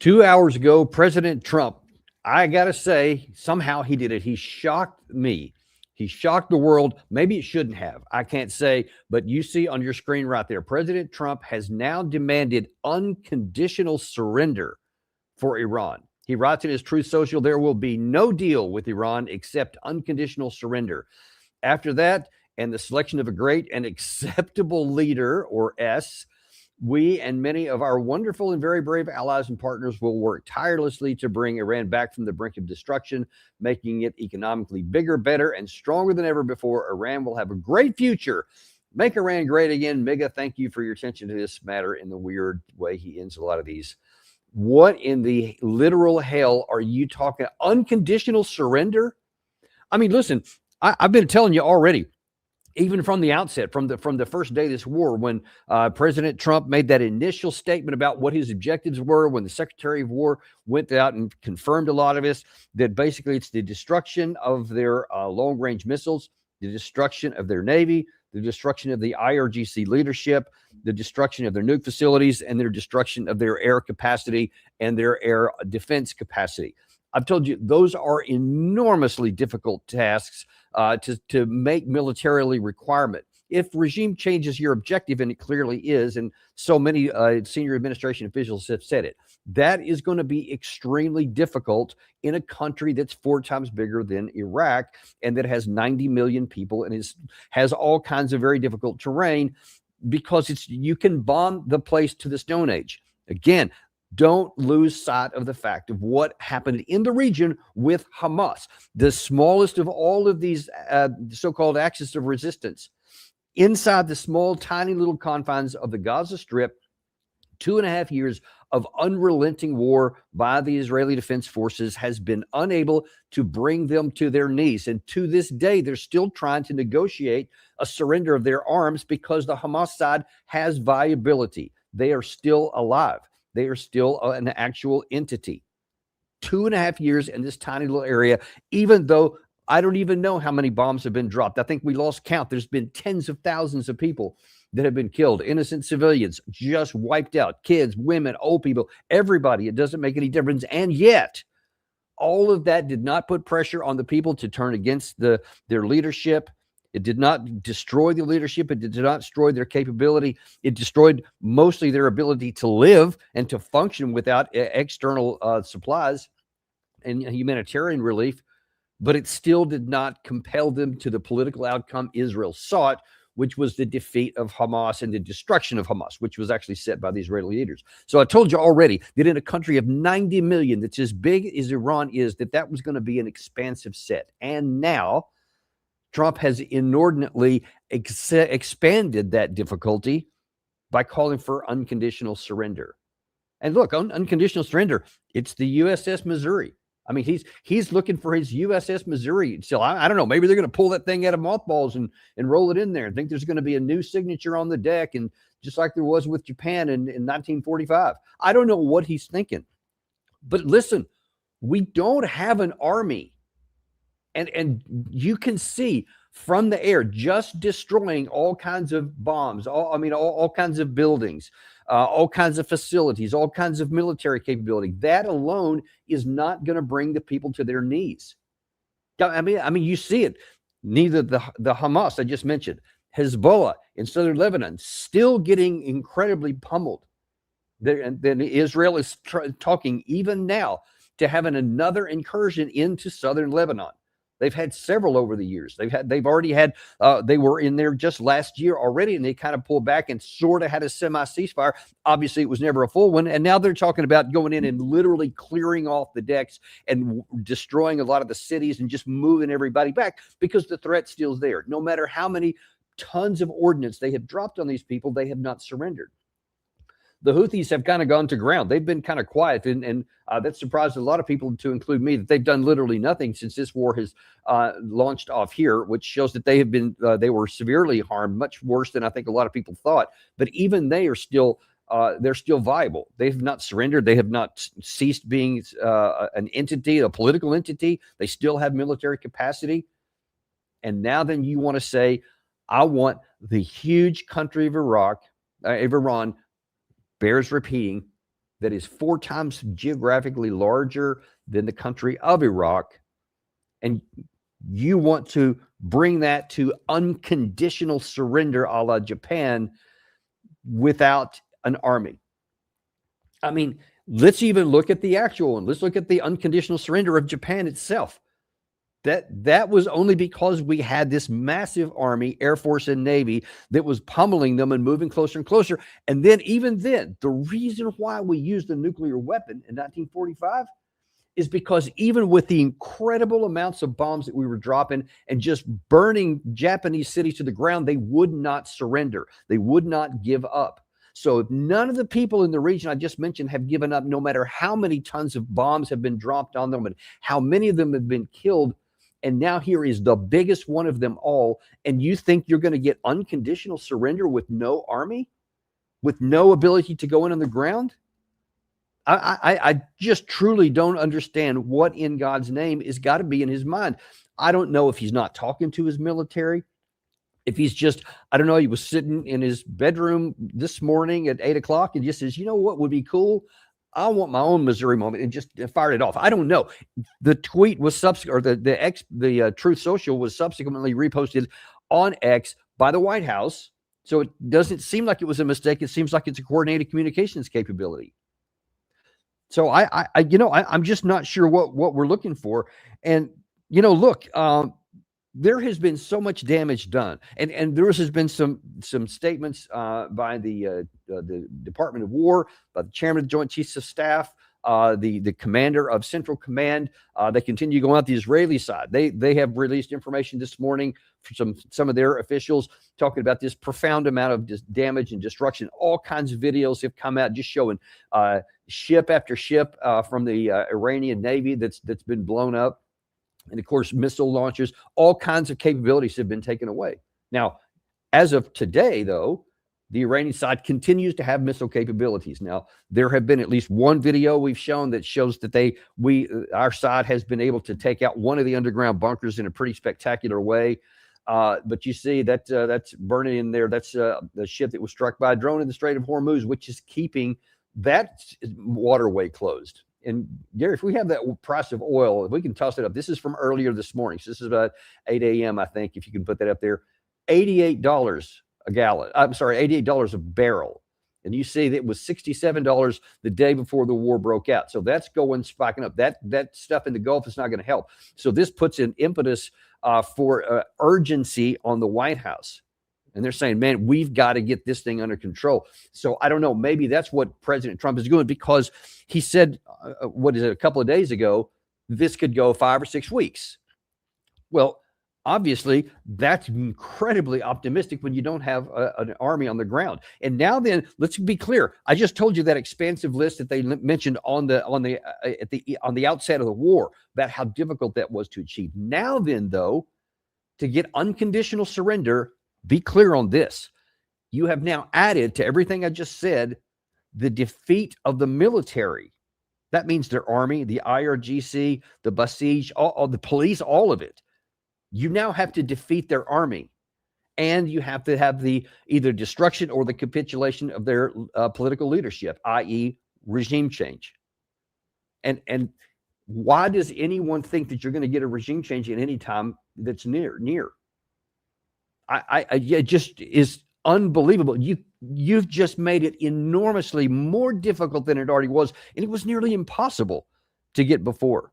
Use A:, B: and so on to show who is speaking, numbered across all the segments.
A: 2 hours ago, President Trump, I got to say, somehow he did it. He shocked me. He shocked the world. Maybe it shouldn't have. I can't say, but you see on your screen right there, President Trump has now demanded unconditional surrender for Iran. He writes in his Truth Social, there will be no deal with Iran except unconditional surrender. After that, and the selection of a great and acceptable leader, or S, we and many of our wonderful and very brave allies and partners will work tirelessly to bring Iran back from the brink of destruction, making it economically bigger, better, and stronger than ever before. Iran will have a great future. Make Iran great again. MIGA, thank you for your attention to this matter in the weird way he ends a lot of these. What in the literal hell are you talking? Unconditional surrender? I mean, listen, I've been telling you already, even from the outset, from the first day of this war, when President Trump made that initial statement about what his objectives were, when the Secretary of War went out and confirmed a lot of this, that basically it's the destruction of their long-range missiles, the destruction of their Navy, the destruction of the IRGC leadership, the destruction of their nuke facilities, and their destruction of their air capacity and their air defense capacity. I've told you, those are enormously difficult tasks to make militarily requirement. If regime change is your objective, and it clearly is, and so many senior administration officials have said it, that is going to be extremely difficult in a country that's 4 times bigger than Iraq and that has 90 million people and has all kinds of very difficult terrain, because you can bomb the place to the Stone Age. Again, don't lose sight of the fact of what happened in the region with Hamas, the smallest of all of these so-called axis of resistance. Inside the small, tiny little confines of the Gaza Strip, 2.5 years of unrelenting war by the Israeli Defense Forces has been unable to bring them to their knees. And to this day, they're still trying to negotiate a surrender of their arms because the Hamas side has viability. They are still alive. They are still an actual entity. 2.5 years in this tiny little area, even though I don't even know how many bombs have been dropped. I think we lost count. There's been tens of thousands of people that have been killed, innocent civilians just wiped out, kids, women, old people, everybody. It doesn't make any difference. And yet, all of that did not put pressure on the people to turn against their leadership. It did not destroy the leadership. It did not destroy their capability. It destroyed mostly their ability to live and to function without external supplies and humanitarian relief. But it still did not compel them to the political outcome Israel sought, which was the defeat of Hamas and the destruction of Hamas, which was actually set by the Israeli leaders. So I told you already that in a country of 90 million that's as big as Iran is, that was going to be an expansive set. And now Trump has inordinately expanded that difficulty by calling for unconditional surrender. And look, unconditional surrender, it's the USS Missouri. I mean, he's looking for his USS Missouri. So I don't know, maybe they're going to pull that thing out of mothballs and roll it in there and think there's going to be a new signature on the deck, and just like there was with Japan in 1945. I don't know what he's thinking. But listen, we don't have an army. And you can see from the air just destroying all kinds of bombs, all kinds of buildings, all kinds of facilities, all kinds of military capability. That alone is not going to bring the people to their knees. I mean, you see it. Neither the Hamas I just mentioned, Hezbollah in southern Lebanon, still getting incredibly pummeled. And then Israel is talking even now to having another incursion into southern Lebanon. They've had several over the years. They've already had, they were in there just last year already, and they kind of pulled back and sort of had a semi-ceasefire. Obviously, it was never a full one. And now they're talking about going in and literally clearing off the decks and destroying a lot of the cities and just moving everybody back because the threat still is there. No matter how many tons of ordnance they have dropped on these people, they have not surrendered. The Houthis have kind of gone to ground. They've been kind of quiet, and that surprised a lot of people, to include me, that they've done literally nothing since this war has launched off here, which shows that they were severely harmed, much worse than I think a lot of people thought. But even they are still they're still viable. They have not surrendered. They have not ceased being an entity, a political entity. They still have military capacity. And now then you want to say, I want the huge country of Iran, bears repeating, that is 4 times geographically larger than the country of Iraq, and you want to bring that to unconditional surrender a la Japan without an army. I mean, let's even look at the actual one. Let's look at the unconditional surrender of Japan itself. That was only because we had this massive army, Air Force and Navy, that was pummeling them and moving closer and closer. And then, even then, the reason why we used a nuclear weapon in 1945 is because even with the incredible amounts of bombs that we were dropping and just burning Japanese cities to the ground, they would not surrender. They would not give up. So if none of the people in the region I just mentioned have given up, no matter how many tons of bombs have been dropped on them and how many of them have been killed, and now here is the biggest one of them all, and you think you're going to get unconditional surrender with no army, with no ability to go in on the ground? I just truly don't understand what in God's name is got to be in his mind. I don't know if he's not talking to his military, if he's just, I don't know, he was sitting in his bedroom this morning at 8 o'clock and just says, you know what would be cool? I want my own Missouri moment, and just fired it off. I don't know. The tweet was the Truth Social was subsequently reposted on X by the White House. So it doesn't seem like it was a mistake. It seems like it's a coordinated communications capability. So I'm just not sure what we're looking for. And, look, there has been so much damage done, and there has been some statements by the Department of War, by the chairman of the Joint Chiefs of Staff, the commander of Central Command. They continue going out the Israeli side. They have released information this morning from some of their officials talking about this profound amount of damage and destruction. All kinds of videos have come out just showing ship after ship from the Iranian Navy that's been blown up. And of course, missile launchers, all kinds of capabilities have been taken away. Now, as of today, though, the Iranian side continues to have missile capabilities. Now, there have been at least one video we've shown that shows that our side has been able to take out one of the underground bunkers in a pretty spectacular way. But you see that's burning in there. That's the ship that was struck by a drone in the Strait of Hormuz, which is keeping that waterway closed. And Gary, if we have that price of oil, if we can toss it up, this is from earlier this morning. So this is about 8 a.m., I think, if you can put that up there. $88 a gallon. I'm sorry, $88 a barrel. And you see that it was $67 the day before the war broke out. So that's spiking up. That stuff in the Gulf is not going to help. So this puts an impetus for urgency on the White House. And they're saying, man, we've got to get this thing under control. So I don't know. Maybe that's what President Trump is doing, because he said, a couple of days ago, this could go 5 or 6 weeks. Well, obviously, that's incredibly optimistic when you don't have an army on the ground. And now then, let's be clear. I just told you that expansive list that they mentioned on the outset of the war about how difficult that was to achieve. Now then, though, to get unconditional surrender, be clear on this. You have now added to everything I just said the defeat of the military. That means their army, the IRGC, the Basij, all the police, all of it. You now have to defeat their army, and you have to have the either destruction or the capitulation of their political leadership, i.e. regime change. And why does anyone think that you're going to get a regime change at any time that's near? It just is unbelievable. You've just made it enormously more difficult than it already was, and it was nearly impossible to get before.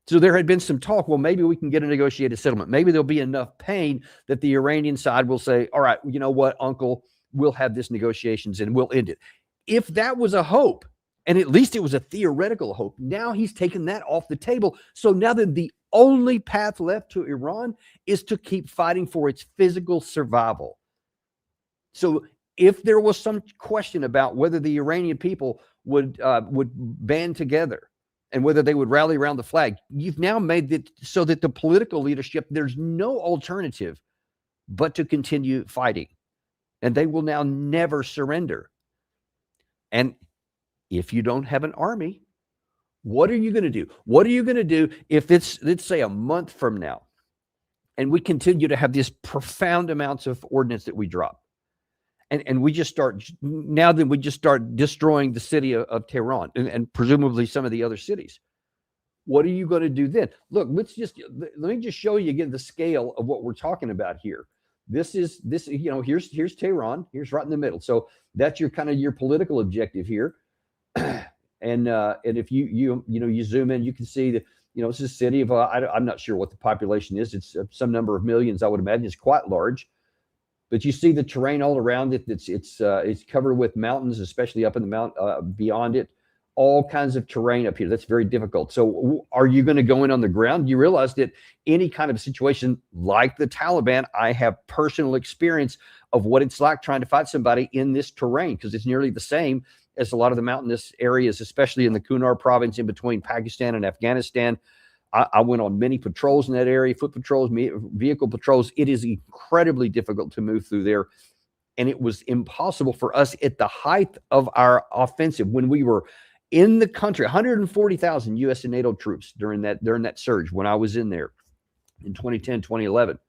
A: So there had been some talk, well, maybe we can get a negotiated settlement. Maybe there'll be enough pain that the Iranian side will say, all right, you know what, Uncle, we'll have this negotiations and we'll end it. If that was a hope, and at least it was a theoretical hope, now he's taken that off the table. So now then the only path left to Iran is to keep fighting for its physical survival. So if there was some question about whether the Iranian people would band together and whether they would rally around the flag, you've now made it so that the political leadership, there's no alternative but to continue fighting. And they will now never surrender. And if you don't have an army, what are you going to do? What are you going to do if it's, let's say, a month from now, and we continue to have these profound amounts of ordnance that we drop? And we just start destroying the city of Tehran and presumably some of the other cities. What are you going to do then? Look, let me just show you again the scale of what we're talking about here. Here's Tehran, here's right in the middle. So that's your kind of your political objective here. And if you zoom in, you can see that, it's a city of, I'm not sure what the population is. It's some number of millions, I would imagine. It's quite large. But you see the terrain all around it. It's covered with mountains, especially up in the mount beyond it. All kinds of terrain up here. That's very difficult. So are you going to go in on the ground? You realize that any kind of situation like the Taliban, I have personal experience of what it's like trying to fight somebody in this terrain, because it's nearly the same as a lot of the mountainous areas, especially in the Kunar province in between Pakistan and Afghanistan. I went on many patrols in that area, foot patrols, vehicle patrols. It is incredibly difficult to move through there. And it was impossible for us at the height of our offensive, when we were in the country, 140,000 U.S. and NATO troops during that surge when I was in there in 2010, 2011.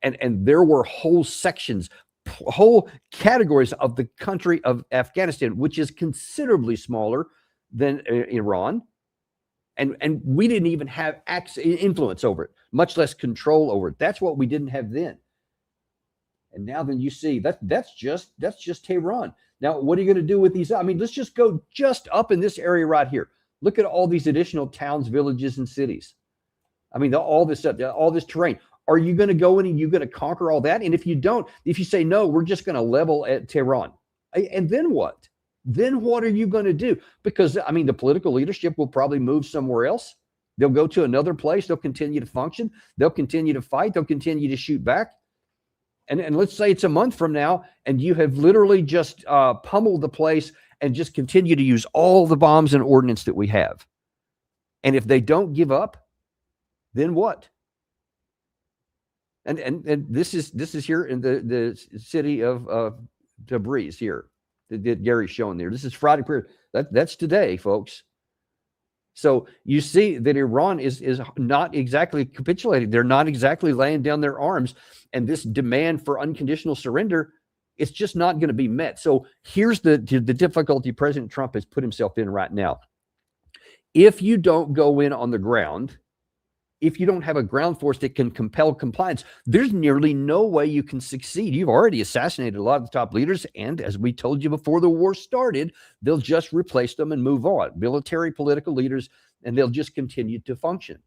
A: And there were whole sections, whole categories of the country of Afghanistan, which is considerably smaller than Iran. And we didn't even have influence over it, much less control over it. That's what we didn't have then. And now then you see that's just Tehran. Now, what are you going to do with these? I mean, let's just go just up in this area right here. Look at all these additional towns, villages, and cities. I mean, all this stuff, all this terrain. Are you going to go in and you're going to conquer all that? And if you don't, if you say, no, we're just going to level at Tehran. And then what? Then what are you going to do? Because, I mean, the political leadership will probably move somewhere else. They'll go to another place. They'll continue to function. They'll continue to fight. They'll continue to shoot back. And let's say it's a month from now, and you have literally just pummeled the place and just continue to use all the bombs and ordnance that we have. And if they don't give up, then what? And this is here in the city of Tabriz here that Gary's showing there. This is Friday period. That's today, folks. So you see that Iran is not exactly capitulating. They're not exactly laying down their arms. And this demand for unconditional surrender, it's just not going to be met. So here's the difficulty President Trump has put himself in right now. If you don't go in on the ground, if you don't have a ground force that can compel compliance, there's nearly no way you can succeed. You've already assassinated a lot of the top leaders. And as we told you before the war started, they'll just replace them and move on. Military, political leaders, and they'll just continue to function.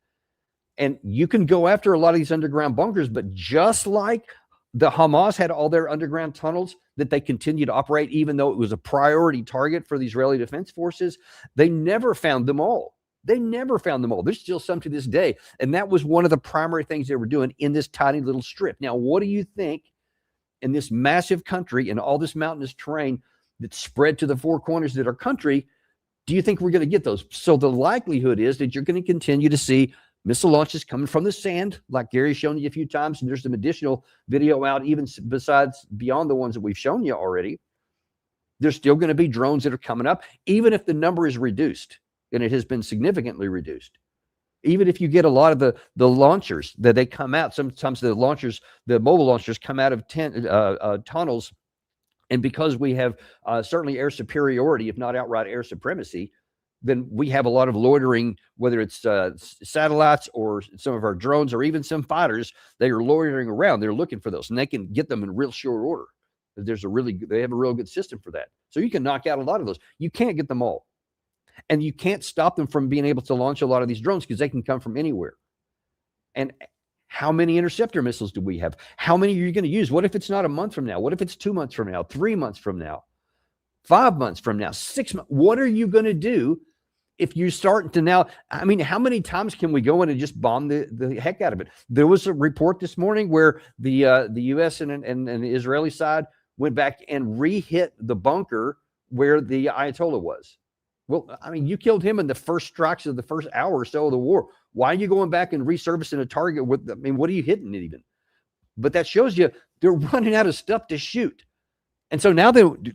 A: And you can go after a lot of these underground bunkers, but just like the Hamas had all their underground tunnels that they continue to operate, even though it was a priority target for the Israeli Defense Forces, they never found them all. They never found them all. There's still some to this day. And that was one of the primary things they were doing in this tiny little strip. Now, what do you think in this massive country and all this mountainous terrain that's spread to the four corners that are country, do you think we're going to get those? So the likelihood is that you're going to continue to see missile launches coming from the sand, like Gary's shown you a few times. And there's some additional video out, even beyond the ones that we've shown you already. There's still going to be drones that are coming up, even if the number is reduced. And it has been significantly reduced. Even if you get a lot of the launchers that they come out, sometimes the mobile launchers come out of tunnels. And because we have certainly air superiority, if not outright air supremacy, then we have a lot of loitering, whether it's satellites or some of our drones or even some fighters. They are loitering around. They're looking for those, and they can get them in real short order. They have a real good system for that. So you can knock out a lot of those. You can't get them all. And you can't stop them from being able to launch a lot of these drones because they can come from anywhere. And how many interceptor missiles do we have? How many are you going to use? What if it's not a month from now? What if it's 2 months from now, 3 months from now, 5 months from now, 6 months? What are you going to do if you start to now? I mean, how many times can we go in and just bomb the heck out of it? There was a report this morning where the U.S. and the Israeli side went back and re-hit the bunker where the Ayatollah was. Well, I mean, you killed him in the first strikes of the first hour or so of the war. Why are you going back and resurfacing a target with, I mean, what are you hitting it even? But that shows you they're running out of stuff to shoot. And so now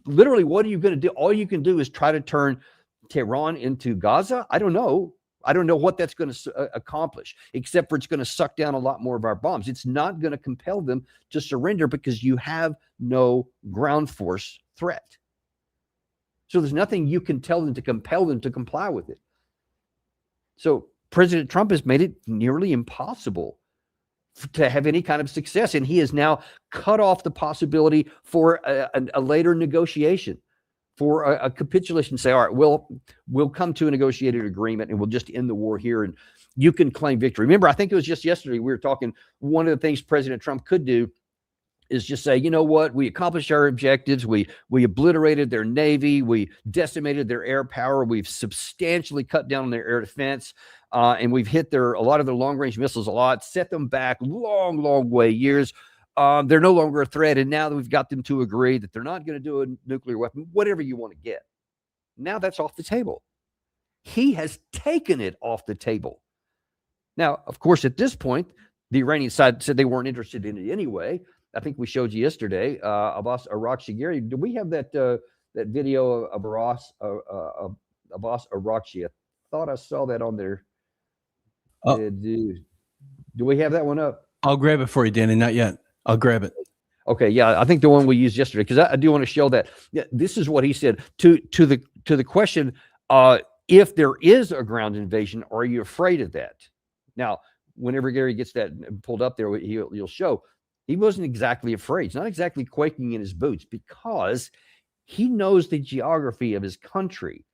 A: literally, what are you going to do? All you can do is try to turn Tehran into Gaza. I don't know. I don't know what that's going to accomplish, except for it's going to suck down a lot more of our bombs. It's not going to compel them to surrender because you have no ground force threat. So there's nothing you can tell them to compel them to comply with it. So President Trump has made it nearly impossible to have any kind of success, and he has now cut off the possibility for a later negotiation, for a capitulation. Say, all right, we'll come to a negotiated agreement, and we'll just end the war here, and you can claim victory. Remember, I think it was just yesterday we were talking. One of the things President Trump could do is just say, you know what, we accomplished our objectives. We obliterated their Navy. We decimated their air power. We've substantially cut down on their air defense. And we've hit a lot of their long-range missiles a lot, set them back long way, years. They're no longer a threat. And now that we've got them to agree that they're not going to do a nuclear weapon, whatever you want to get. Now that's off the table. He has taken it off the table. Now, of course, at this point, the Iranian side said they weren't interested in it anyway. I think we showed you yesterday, Abbas Araghchi. Do we have that video of Abbas Araghchi? I thought I saw that on there. Oh. Do we have that one up?
B: I'll grab it for you, Danny. Not yet. I'll grab it.
A: Okay, yeah, I think the one we used yesterday, because I do want to show that. Yeah, this is what he said to the question: if there is a ground invasion, are you afraid of that? Now, whenever Gary gets that pulled up there, you'll show. He wasn't exactly afraid. He's not exactly quaking in his boots because he knows the geography of his country.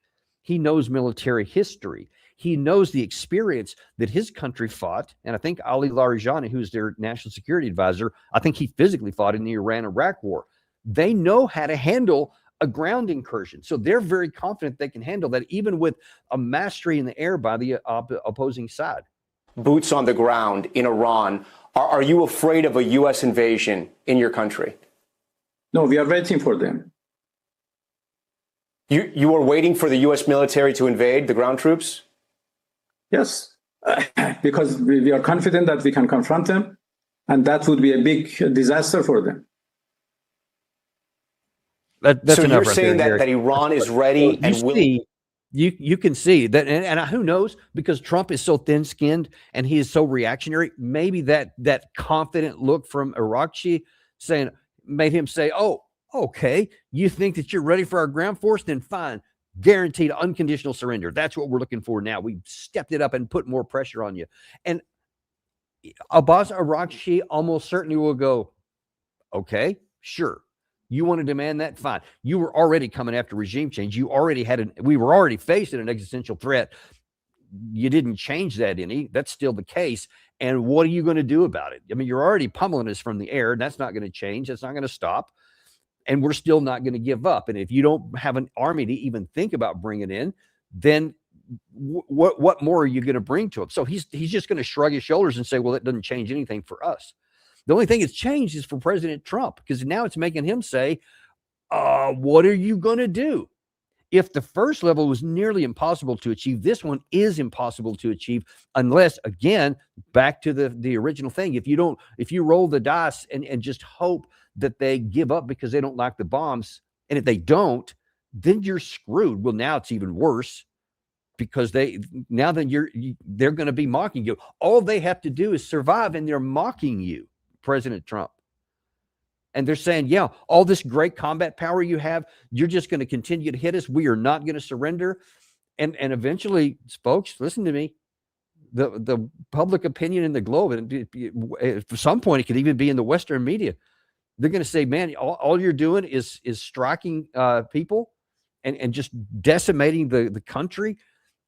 A: He knows military history. He knows the experience that his country fought. And I think Ali Larijani, who's their national security advisor, I think he physically fought in the Iran-Iraq war. They know how to handle a ground incursion. So they're very confident they can handle that, even with a mastery in the air by the opposing side.
C: Boots on the ground in Iran. Are you afraid of a U.S. invasion in your country?
D: No, we are waiting for them.
C: You are waiting for the U.S. military to invade, the ground troops?
D: Yes, because we are confident that we can confront them, and that would be a big disaster for them.
A: That's
C: so
A: enough.
C: You're saying that Iran is ready and willing.
A: You can see that, and who knows, because Trump is so thin-skinned and he is so reactionary, maybe that confident look from Araghchi made him say, oh, okay, you think that you're ready for our ground force? Then fine, guaranteed unconditional surrender. That's what we're looking for now. We've stepped it up and put more pressure on you. And Abbas Araghchi almost certainly will go, okay, sure. You want to demand that? Fine. You were already coming after regime change. We were already facing an existential threat. You didn't change that any. That's still the case. And what are you going to do about it? I mean, you're already pummeling us from the air, and that's not going to change. That's not going to stop. And we're still not going to give up. And if you don't have an army to even think about bringing in, then what more are you going to bring to him? So he's just going to shrug his shoulders and say, well, that doesn't change anything for us. The only thing that's changed is for President Trump, because now it's making him say, what are you going to do? If the first level was nearly impossible to achieve, this one is impossible to achieve unless, again, back to the original thing. If you roll the dice and just hope that they give up because they don't like the bombs, and if they don't, then you're screwed. Well, now it's even worse, because they're going to be mocking you. All they have to do is survive, and they're mocking you, President Trump. And they're saying, yeah, all this great combat power you have, you're just going to continue to hit us. We are not going to surrender. And eventually, folks, listen to me, the public opinion in the globe, and at some point, it could even be in the Western media, they're going to say, man, all you're doing is striking people and just decimating the country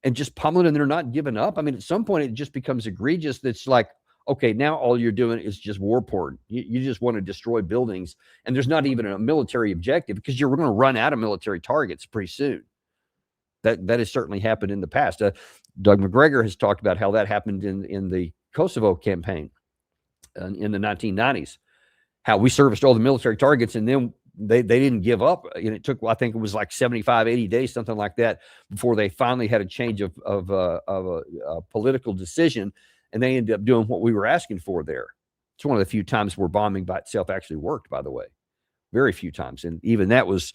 A: and just pummeling, and they're not giving up. I mean, at some point, it just becomes egregious. That's like, okay, now all you're doing is just war porn. You just want to destroy buildings, and there's not even a military objective, because you're going to run out of military targets pretty soon. That has certainly happened in the past. Doug McGregor has talked about how that happened in the Kosovo campaign in the 1990s, how we serviced all the military targets, and then they didn't give up. And it took, I think it was like 75, 80 days, something like that, before they finally had a change of a political decision. And they ended up doing what we were asking for there. It's one of the few times where bombing by itself actually worked, by the way. Very few times. And even that was,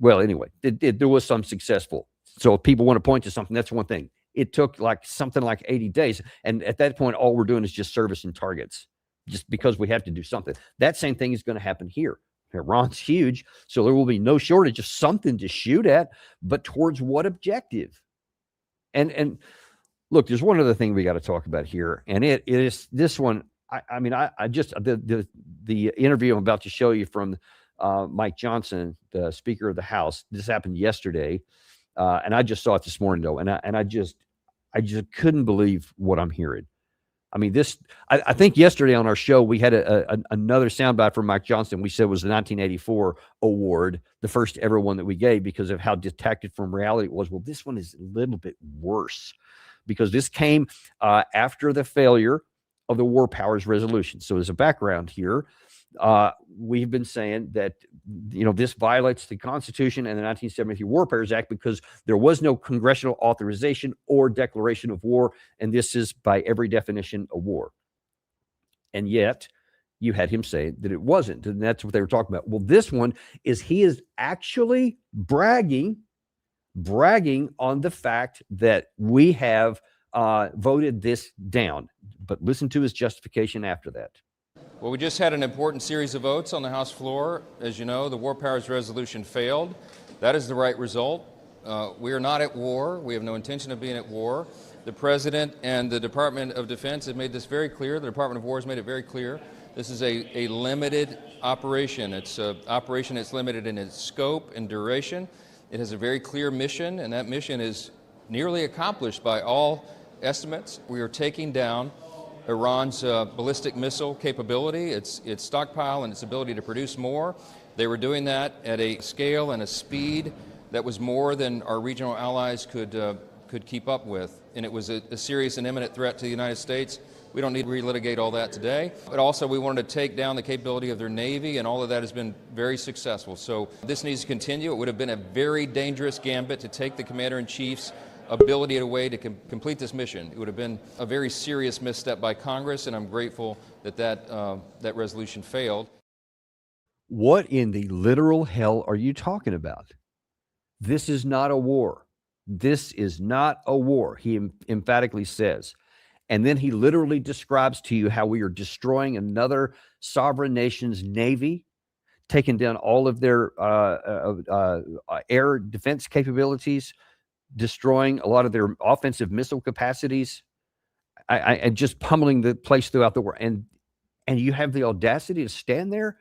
A: well, anyway, there was some successful. So if people want to point to something, that's one thing. It took like something like 80 days. And at that point, all we're doing is just servicing targets just because we have to do something. That same thing is going to happen here. Iran's huge, so there will be no shortage of something to shoot at, but towards what objective? And look, there's one other thing we got to talk about here, and it is this one. I just the interview I'm about to show you from Mike Johnson, the Speaker of the House. This happened yesterday, and I just saw it this morning though, and I just couldn't believe what I'm hearing. I mean, I think yesterday on our show, we had another soundbite from Mike Johnson. We said it was the 1984 award, the first ever one that we gave because of how detached from reality it was. Well, this one is a little bit worse because this came after the failure of the War Powers Resolution. So as a background here, we've been saying that, this violates the Constitution and the 1973 War Powers Act because there was no congressional authorization or declaration of war, and this is, by every definition, a war. And yet, you had him say that it wasn't, and that's what they were talking about. Well, this one is he is actually bragging on the fact that we have voted this down. But listen to his justification after that.
E: Well, we just had an important series of votes on the House floor. As you know, the War Powers Resolution failed. That is the right result. We are not at war. We have no intention of being at war. The President and the Department of Defense have made this very clear. The Department of War has made it very clear. This is a limited operation. It's an operation that's limited in its scope and duration. It has a very clear mission, and that mission is nearly accomplished by all estimates. We are taking down Iran's ballistic missile capability, its stockpile, and its ability to produce more. They were doing that at a scale and a speed that was more than our regional allies could keep up with. And it was a serious and imminent threat to the United States. We don't need to relitigate all that today. But also we wanted to take down the capability of their Navy, and all of that has been very successful. So this needs to continue. It would have been a very dangerous gambit to take the Commander-in-Chief's ability away to complete this mission. It would have been a very serious misstep by Congress, and I'm grateful that that resolution failed.
A: What in the literal hell are you talking about? This is not a war. This is not a war, he emphatically says. And then he literally describes to you how we are destroying another sovereign nation's navy, taking down all of their air defense capabilities, destroying a lot of their offensive missile capacities, and just pummeling the place throughout the world. And you have the audacity to stand there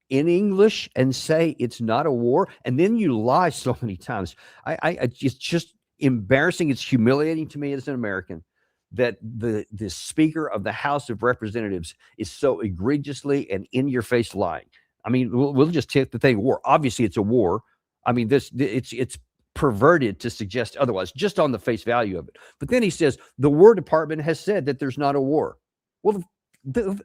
A: in English and say it's not a war, and then you lie so many times. It's just embarrassing. It's humiliating to me as an American that the Speaker of the House of Representatives is so egregiously and in your face lying. I mean, we'll just take the thing war. Obviously, it's a war. I mean, it's perverted to suggest otherwise, just on the face value of it. But then he says the War Department has said that there's not a war. Well,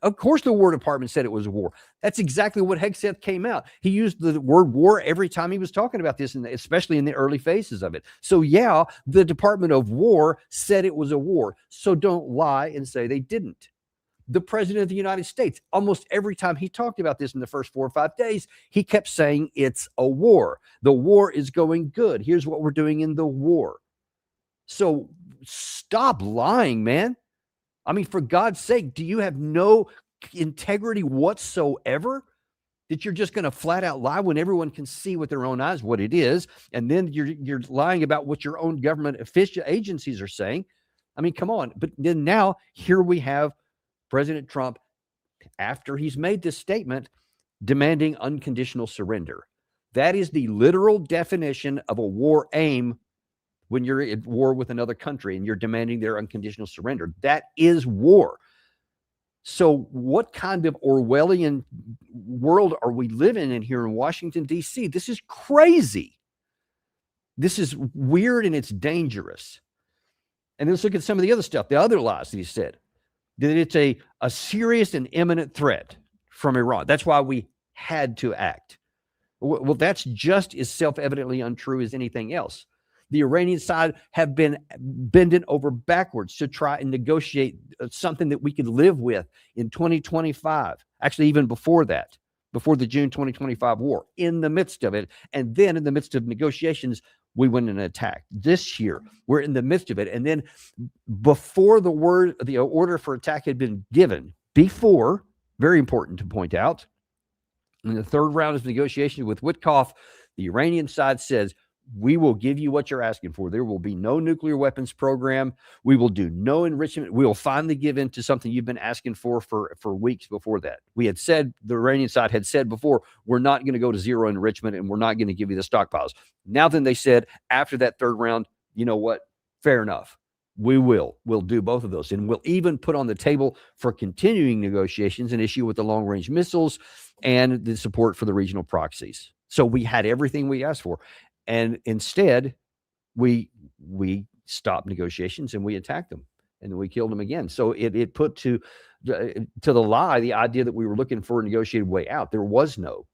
A: of course the War Department said it was a war. That's exactly what Hegseth came out. He used the word war every time he was talking about this, and especially in the early phases of it. So yeah, the Department of War said it was a war. So don't lie and say they didn't. The President of the United States, almost every time he talked about this in the first 4 or 5 days, he kept saying it's a war. The war is going good. Here's what we're doing in the war. So stop lying, man. I mean, for God's sake, do you have no integrity whatsoever that you're just going to flat out lie when everyone can see with their own eyes what it is? And then you're lying about what your own government official agencies are saying. I mean, come on. But then now here we have President Trump, after he's made this statement, demanding unconditional surrender. That is the literal definition of a war aim when you're at war with another country and you're demanding their unconditional surrender. That is war. So what kind of Orwellian world are we living in here in Washington, D.C.? This is crazy. This is weird and it's dangerous. And let's look at some of the other stuff, the other lies that he said. That it's a serious and imminent threat from Iran. That's why we had to act. Well, that's just as self-evidently untrue as anything else. The Iranian side have been bending over backwards to try and negotiate something that we could live with in 2025. Actually, even before that, before the June 2025 war, in the midst of it. And then in the midst of negotiations, we went and attacked. This year, we're in the midst of it. And then before the order for attack had been given, before, very important to point out, in the third round of negotiations with Witkoff, the Iranian side says, we will give you what you're asking for. There will be no nuclear weapons program. We will do no enrichment. We will finally give in to something you've been asking for weeks before that. We had said, the Iranian side had said before, we're not going to go to zero enrichment and we're not going to give you the stockpiles. Now then they said, after that third round, you know what? Fair enough. We'll do both of those. And we'll even put on the table for continuing negotiations an issue with the long-range missiles and the support for the regional proxies. So we had everything we asked for. And instead, we stopped negotiations and we attacked them, and then we killed them again. So it put to the lie the idea that we were looking for a negotiated way out. There was no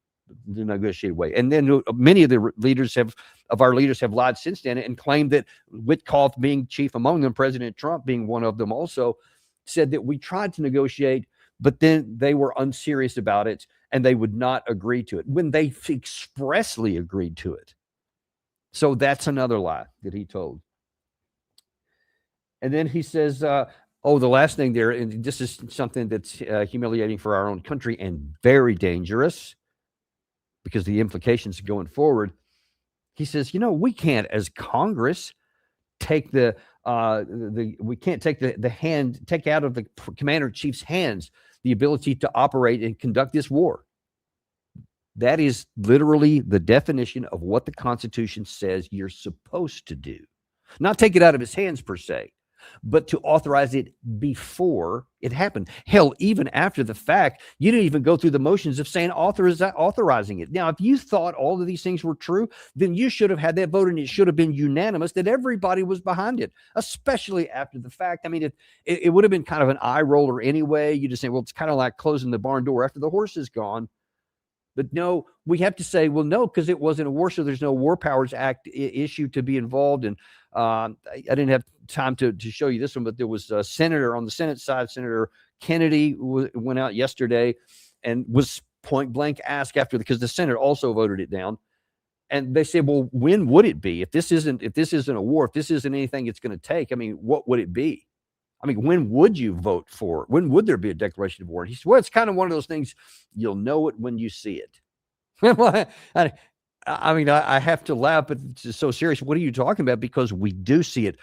A: negotiated way. And then many of the our leaders have lied since then and claimed that Witkoff being chief among them, President Trump being one of them, also said that we tried to negotiate, but then they were unserious about it and they would not agree to it when they expressly agreed to it. So that's another lie that he told. And then he says, the last thing there, and this is something that's humiliating for our own country and very dangerous because the implications going forward. He says, we can't, as Congress, take take out of the commander-in-chief's hands the ability to operate and conduct this war. That is literally the definition of what the Constitution says you're supposed to do. Not take it out of his hands per se, but to authorize it before it happened. Hell, even after the fact, you didn't even go through the motions of saying authorizing it. Now, if you thought all of these things were true, then you should have had that vote, and it should have been unanimous that everybody was behind it, especially after the fact. I mean, it would have been kind of an eye roller anyway. You just say, well, it's kind of like closing the barn door after the horse is gone. But no, we have to say, well, no, because it wasn't a war, so there's no War Powers Act issue to be involved in. I didn't have time to show you this one, but there was a senator on the Senate side, Senator Kennedy, went out yesterday and was point blank asked because the Senate also voted it down. And they said, well, when would it be? If this isn't a war, if this isn't anything it's going to take, I mean, what would it be? I mean, when would you vote for it? When would there be a declaration of war? And he said, well, it's kind of one of those things, you'll know it when you see it. I mean, I have to laugh, but it's just so serious. What are you talking about? Because we do see it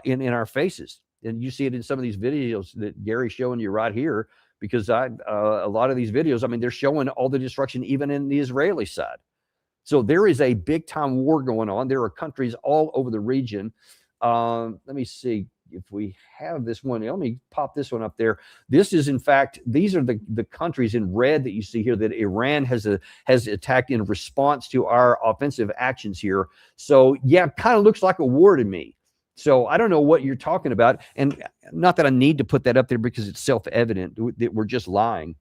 A: in our faces. And you see it in some of these videos that Gary's showing you right here, because a lot of these videos, I mean, they're showing all the destruction even in the Israeli side. So there is a big time war going on. There are countries all over the region. Let me see if we have this one. Let me pop this one up there. This is, in fact, these are the countries in red that you see here that Iran has attacked in response to our offensive actions here. So yeah, kind of looks like a war to me. So I don't know what you're talking about. And not that I need to put that up there because it's self-evident that we're just lying.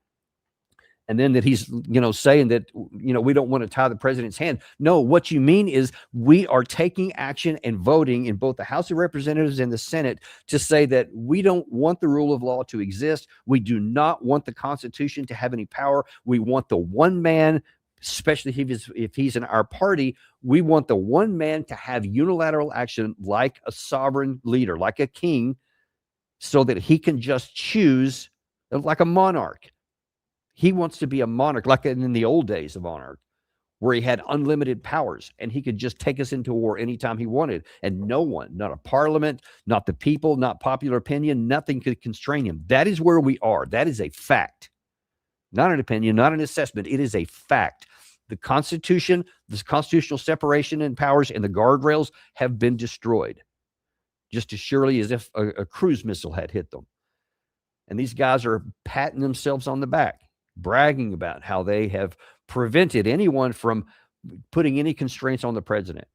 A: And then that he's, saying that, we don't want to tie the president's hand. No, what you mean is we are taking action and voting in both the House of Representatives and the Senate to say that we don't want the rule of law to exist. We do not want the Constitution to have any power. We want the one man, especially if he's in our party, we want the one man to have unilateral action like a sovereign leader, like a king, so that he can just choose like a monarch. He wants to be a monarch, like in the old days of monarch, where he had unlimited powers and he could just take us into war anytime he wanted. And no one, not a parliament, not the people, not popular opinion, nothing could constrain him. That is where we are. That is a fact. Not an opinion, not an assessment. It is a fact. The Constitution, this constitutional separation in powers and the guardrails have been destroyed, just as surely as if a cruise missile had hit them. And these guys are patting themselves on the back, bragging about how they have prevented anyone from putting any constraints on the president.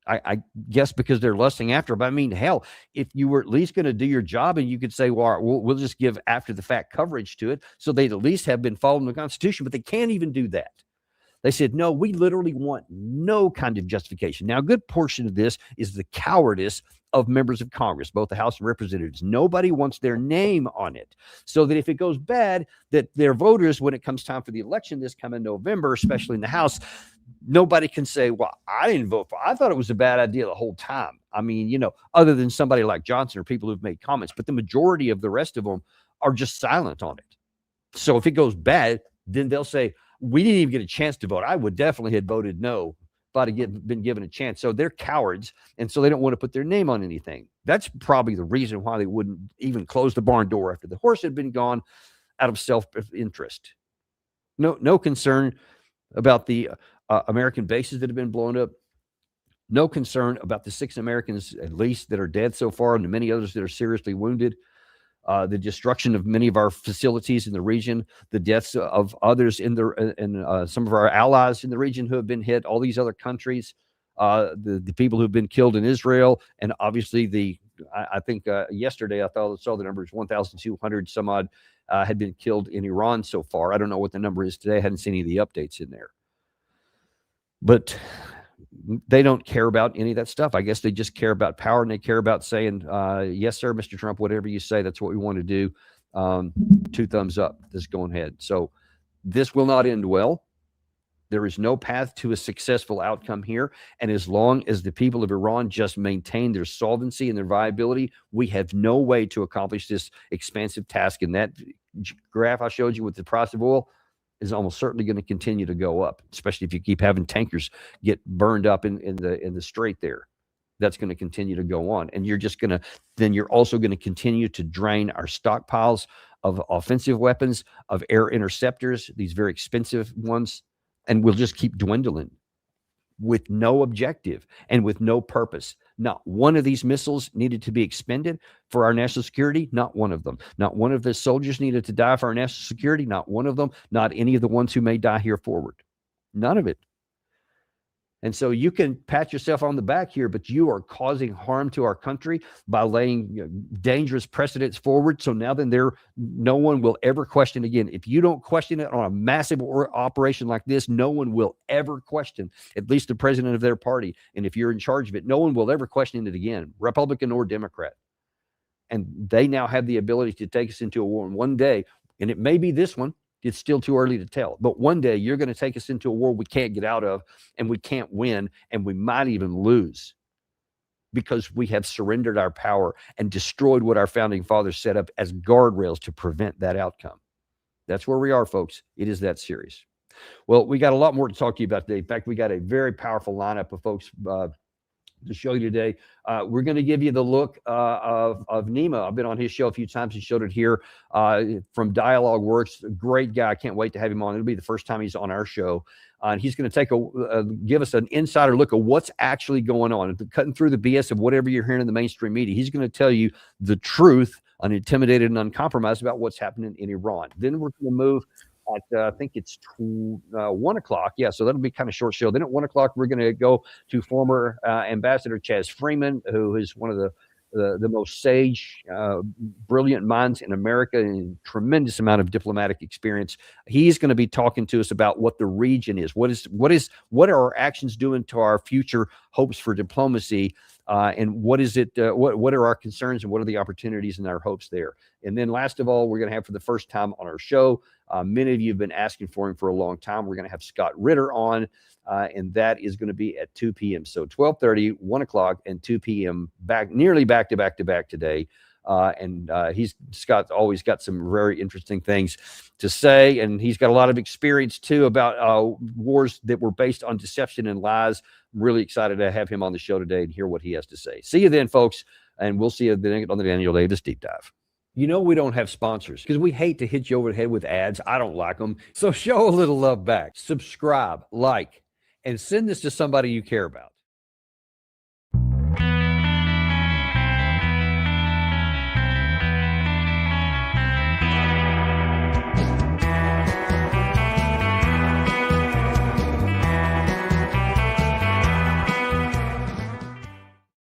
A: I guess because they're lusting after him. I mean, hell, if you were at least going to do your job and you could say, well, we'll just give after the fact coverage to it, so they'd at least have been following the Constitution, but they can't even do that. They said, no, we literally want no kind of justification. Now, a good portion of this is the cowardice of members of Congress, both the House of Representatives. Nobody wants their name on it, so that if it goes bad, that their voters, when it comes time for the election this coming November, especially in the House, nobody can say, well, I didn't vote for it. I thought it was a bad idea the whole time. I mean, you know, other than somebody like Johnson or people who've made comments, but the majority of the rest of them are just silent on it. So if it goes bad, then they'll say, we didn't even get a chance to vote. I would definitely have voted no if I'd have been given a chance. So they're cowards, and so they don't want to put their name on anything. That's probably the reason why they wouldn't even close the barn door after the horse had been gone, out of self-interest. No concern about the American bases that have been blown up. No concern about the 6 Americans, at least, that are dead so far, and the many others that are seriously wounded. The destruction of many of our facilities in the region, the deaths of others in some of our allies in the region who have been hit, all these other countries, the people who've been killed in Israel, and obviously I think yesterday I saw the numbers 1,200 some odd had been killed in Iran so far. I don't know what the number is today. I hadn't seen any of the updates in there. But they don't care about any of that stuff. I guess they just care about power, and they care about saying, yes, sir, Mr. Trump, whatever you say, that's what we want to do. 2 thumbs up. This is going ahead. So this will not end well. There is no path to a successful outcome here. And as long as the people of Iran just maintain their solvency and their viability, we have no way to accomplish this expansive task. And that graph I showed you with the price of oil is almost certainly going to continue to go up, especially if you keep having tankers get burned up in the strait there. That's going to continue to go on. And you're also going to continue to drain our stockpiles of offensive weapons, of air interceptors, these very expensive ones, and we'll just keep dwindling with no objective and with no purpose. Not one of these missiles needed to be expended for our national security. Not one of them. Not one of the soldiers needed to die for our national security. Not one of them. Not any of the ones who may die here forward. None of it. And so you can pat yourself on the back here, but you are causing harm to our country by laying dangerous precedents forward. So now then no one will ever question again. If you don't question it on a massive operation like this, no one will ever question, at least the president of their party. And if you're in charge of it, no one will ever question it again, Republican or Democrat. And they now have the ability to take us into a war. And one day, and it may be this one, it's still too early to tell. But one day you're going to take us into a war we can't get out of, and we can't win, and we might even lose because we have surrendered our power and destroyed what our founding fathers set up as guardrails to prevent that outcome. That's where we are, folks. It is that serious. Well, we got a lot more to talk to you about today. In fact, we got a very powerful lineup of folks to show you today. We're going to give you the look of Nima. I've been on his show a few times. He showed it here from Dialogue Works. A great guy. I can't wait to have him on. It'll be the first time he's on our show. And he's going to give us an insider look at what's actually going on, cutting through the BS of whatever you're hearing in the mainstream media. He's going to tell you the truth, unintimidated and uncompromised, about what's happening in Iran. Then we're going to move at I think it's 1 o'clock. Yeah, so that'll be kind of short show. Then at 1 o'clock, we're going to go to former Ambassador Chaz Freeman, who is one of the most sage, brilliant minds in America, and tremendous amount of diplomatic experience. He's going to be talking to us about what the region is. What are our actions doing to our future hopes for diplomacy? And what is it? What are our concerns, and what are the opportunities and our hopes there? And then last of all, we're going to have for the first time on our show, many of you have been asking for him for a long time. We're going to have Scott Ritter on, and that is going to be at 2 p.m. So 12:30, 1 o'clock, and 2 p.m. nearly back to back today. Scott's always got some very interesting things to say, and he's got a lot of experience too about wars that were based on deception and lies. I'm really excited to have him on the show today and hear what he has to say. See you then, folks, and we'll see you then on the Daniel Davis Deep Dive. You know, we don't have sponsors because we hate to hit you over the head with ads. I don't like them. So show a little love back. Subscribe, like, and send this to somebody you care about.